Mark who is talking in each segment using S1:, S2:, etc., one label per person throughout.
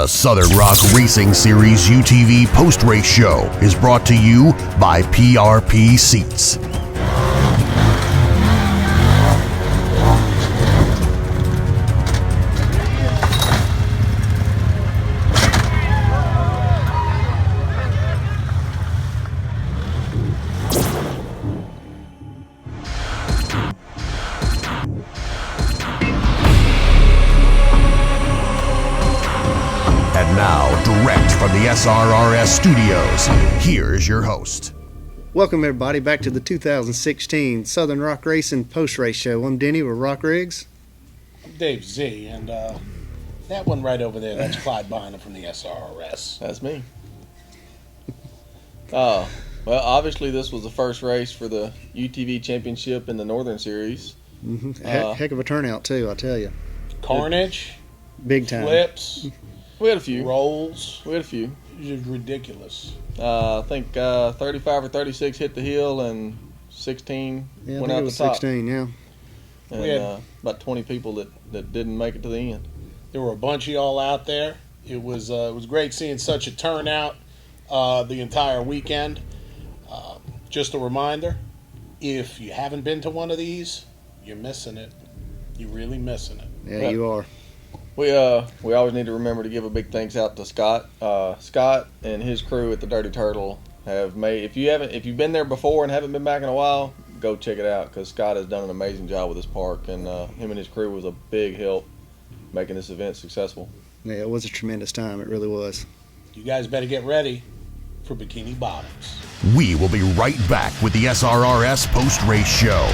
S1: The Southern Rock Racing Series UTV post-race show is brought to you by PRP Seats. And now, direct from the SRRS studios, here's your host.
S2: Welcome everybody back to the 2016 Southern Rock Racing post-race show. I'm Denny with Rock Rigs.
S3: I'm Dave Z, and that one right over there, that's Clyde behind him from the SRRS.
S4: That's me. Well, obviously this was the first race for the UTV Championship in the Northern Series.
S2: Mm-hmm. Heck of a turnout too, I'll tell you.
S3: Carnage,
S2: big time.
S3: flips,
S4: We had a few.
S3: rolls.
S4: We had a few.
S3: It was ridiculous.
S4: I think 35 or 36 hit the hill and 16
S2: Yeah, I
S4: went
S2: think
S4: out
S2: it was
S4: the top.
S2: 16, yeah.
S4: And
S3: We had-
S4: about 20 people that didn't make it to the end.
S3: There were a bunch of y'all out there. It was great seeing such a turnout the entire weekend. Just a reminder, if you haven't been to one of these, you're missing it. You're really missing it.
S2: Yeah, you are.
S4: We always need to remember to give a big thanks out to Scott. Scott and his crew at the Dirty Turtle have made. If you've been there before and haven't been back in a while, go check it out because Scott has done an amazing job with this park, and him and his crew was a big help making this event successful.
S2: Yeah, it was a tremendous time. It really was.
S3: You guys better get ready for Bikini Bottoms.
S1: We will be right back with the SRRS post-race show.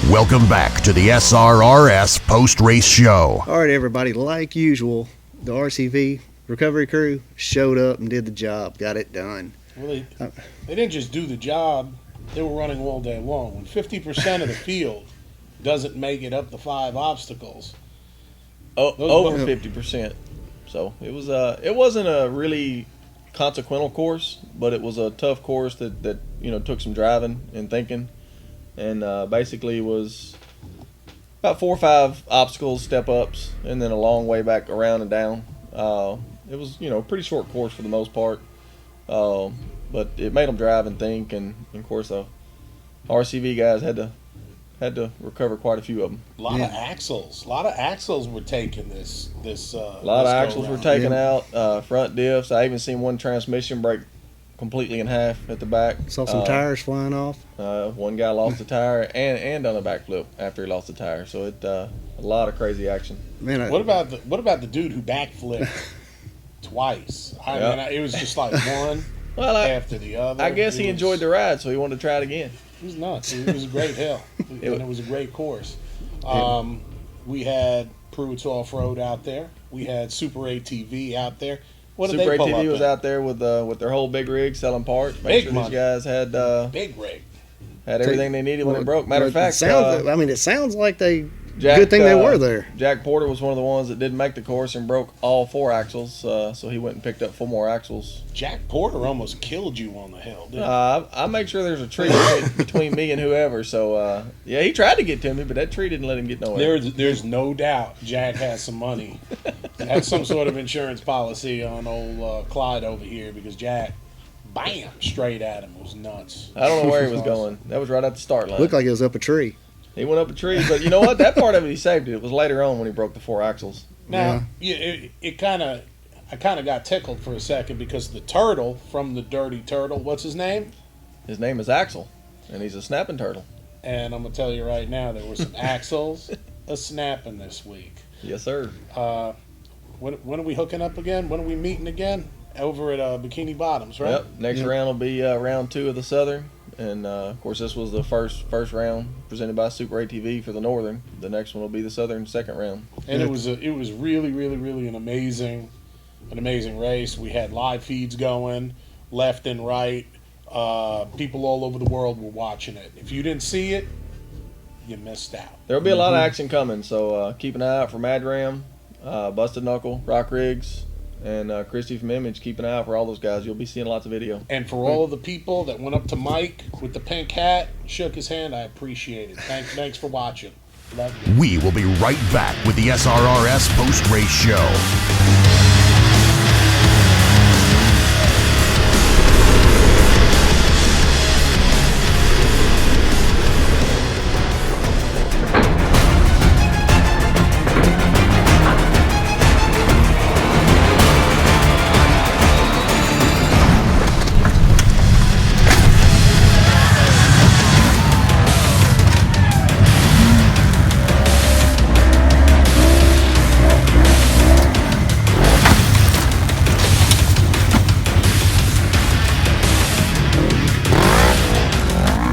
S1: Welcome back to the SRRS post-race show.
S2: All right, everybody, like usual, the RCV recovery crew showed up and did the job, got it done.
S3: Well, they didn't just do the job, they were running all day long. When 50% of the field doesn't make it up the 5 obstacles.
S4: Over 50%. So it wasn't a really consequential course, but it was a tough course that took some driving and thinking. And basically it was about 4 or 5 obstacles, step-ups, and then a long way back around and down. It was, a pretty short course for the most part. But it made them drive and think, and of course the RCV guys had to recover quite a few of them.
S3: A lot of axles. A lot of axles were taken this
S4: A lot of axles were taken out, front diffs. I even seen one transmission break completely in half at the back.
S2: Saw some tires flying off.
S4: One guy lost a tire and done a backflip after he lost the tire. So a lot of crazy action.
S2: Man,
S3: What about the dude who backflipped twice? I mean, it was just like one after the other.
S4: I guess he enjoyed the ride, so he wanted to try it again.
S3: It was nuts. It was a great hill, and it was a great course. We had Pruitt's Off-Road out there. We had Super ATV out there. What did
S4: Super
S3: they pull
S4: ATV
S3: up
S4: was
S3: in?
S4: out there with their whole big rig selling parts.
S3: Big
S4: These
S3: money.
S4: guys had
S3: Big rig.
S4: everything they needed when it broke. Matter of fact,
S2: it sounds like
S4: Jack,
S2: good thing they were there.
S4: Jack Porter was one of the ones that didn't make the course and broke all 4 axles, so he went and picked up 4 more axles.
S3: Jack Porter almost killed you on the hill, didn't he?
S4: I make sure there's a tree between me and whoever, so he tried to get to me, but that tree didn't let him get nowhere.
S3: There's no doubt Jack has some money. Has some sort of insurance policy on old Clyde over here because Jack, bam, straight at him. It was nuts.
S4: I don't know where he was going. That was right at the start line.
S2: Looked like it was up a tree.
S4: He went up a tree, but you know what? That part of it, he saved it. It was later on when he broke the 4 axles.
S3: Now, I kind of got tickled for a second because the turtle from the Dirty Turtle, what's his name?
S4: His name is Axel, and he's a snapping turtle.
S3: And I'm going to tell you right now, there were some axles a-snapping this week.
S4: Yes, sir.
S3: When are we hooking up again? When are we meeting again? Over at Bikini Bottoms, right?
S4: Yep. Next round will be round 2 of the Southern, And of course, this was the first round presented by Super ATV for the Northern. The next one will be the Southern second round.
S3: And it was really an amazing race. We had live feeds going left and right. People all over the world were watching it. If you didn't see it, you missed out.
S4: There will be a lot of action coming, so keep an eye out for Madram, Busted Knuckle, Rock Riggs, and Christy from Image. Keep an eye out for all those guys. You'll be seeing lots of video.
S3: And for all of the people that went up to Mike with the pink hat, shook his hand, I appreciate it. Thanks for watching. Love you.
S1: We will be right back with the SRRS post-race show.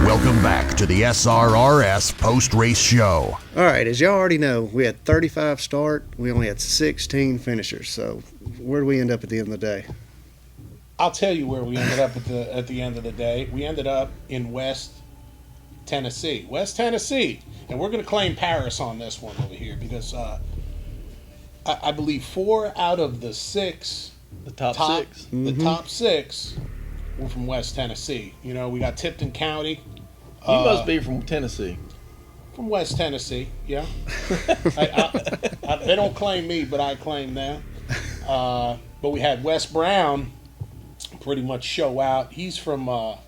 S1: Welcome back to the SRRS post-race show.
S2: All right, as y'all already know, we had 35 start. We only had 16 finishers. So where do we end up at the end of the day?
S3: I'll tell you where we ended up at the end of the day. We ended up in West Tennessee. And we're going to claim Paris on this one over here because I believe 4 out of the 6,
S4: The top 6.
S3: the top 6 were from West Tennessee. You know, we got Tipton County.
S4: You must be from Tennessee.
S3: From West Tennessee, yeah. They don't claim me, but I claim them. But we had Wes Brown pretty much show out. He's from up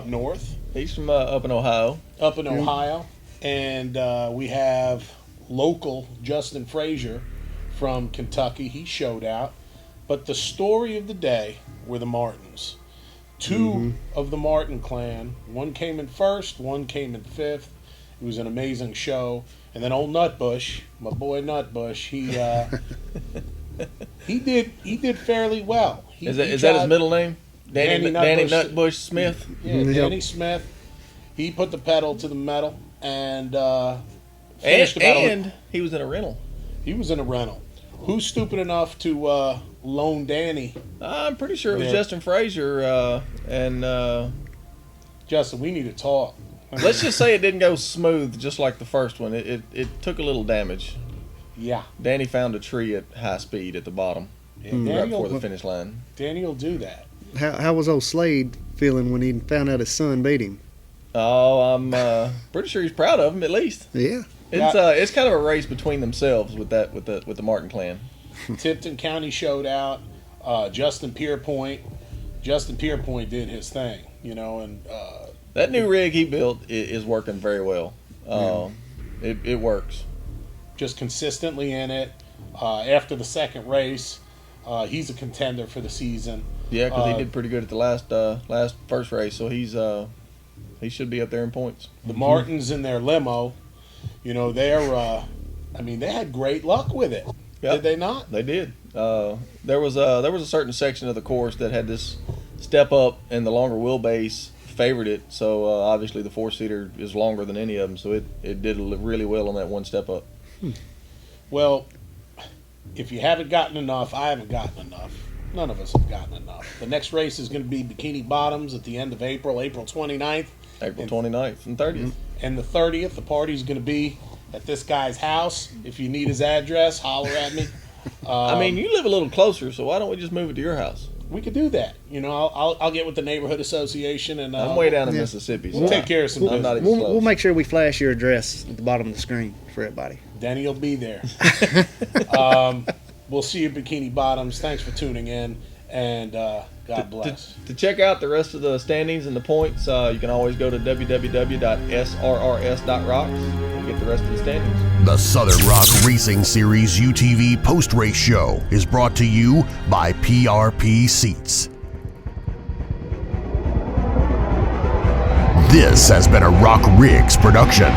S3: north.
S4: He's from up in Ohio.
S3: Up in Ohio. And we have local Justin Frazier from Kentucky. He showed out. But the story of the day were the Martins. 2 of the Martin clan. One came in first, one came in 5th. It was an amazing show. And then old Nutbush, my boy Nutbush, he did fairly well.
S4: Is that his middle name? Danny Nutbush Smith?
S3: Yeah, Danny Smith. He put the pedal to the metal and finished
S4: and he was in a rental.
S3: He was in a rental. Who's stupid enough to loan Danny?
S4: I'm pretty sure it was Justin Frazier and
S3: Justin, we need to talk.
S4: let's just say it didn't go smooth, just like the first one. It took a little damage.
S3: Yeah.
S4: Danny found a tree at high speed at the bottom, right before the finish line.
S3: Danny will do that.
S2: How was old Slade feeling when he found out his son beat him?
S4: Oh, I'm pretty sure he's proud of him at least.
S2: Yeah.
S4: It's kind of a race between themselves with the Martin clan.
S3: Tipton County showed out. Justin Pierpoint did his thing, you know, and
S4: that new rig he built is working very well. It works.
S3: Just consistently in it. After the second race, he's a contender for the season.
S4: Yeah, because he did pretty good at the first race, so he should be up there in points.
S3: The Martins in their limo, you know, they had great luck with it. Yep. Did they not?
S4: They did. There was a certain section of the course that had this step up, and the longer wheelbase favored it. So obviously the 4-seater is longer than any of them, so it did really well on that one step up.
S3: Well, if you haven't gotten enough, I haven't gotten enough. None of us have gotten enough. The next race is going to be Bikini Bottoms at the end of April 29th.
S4: April 29th and 30th.
S3: And the 30th, the party's going to be at this guy's house. If you need his address, holler at me.
S4: I mean, you live a little closer, so why don't we just move it to your house?
S3: We could do that. You know, I'll get with the neighborhood association and
S4: I'm way down in Mississippi, so
S3: we'll take care of some business.
S4: I'm not even close.
S2: We'll make sure we flash your address at the bottom of the screen for everybody.
S3: Danny will be there. We'll see you at Bikini Bottoms. Thanks for tuning in, and God bless.
S4: To check out the rest of the standings and the points, you can always go to www.srrs.rocks and get the rest of the standings.
S1: The Southern Rock Racing Series UTV post-race show is brought to you by PRP Seats. This has been a Rock Riggs production.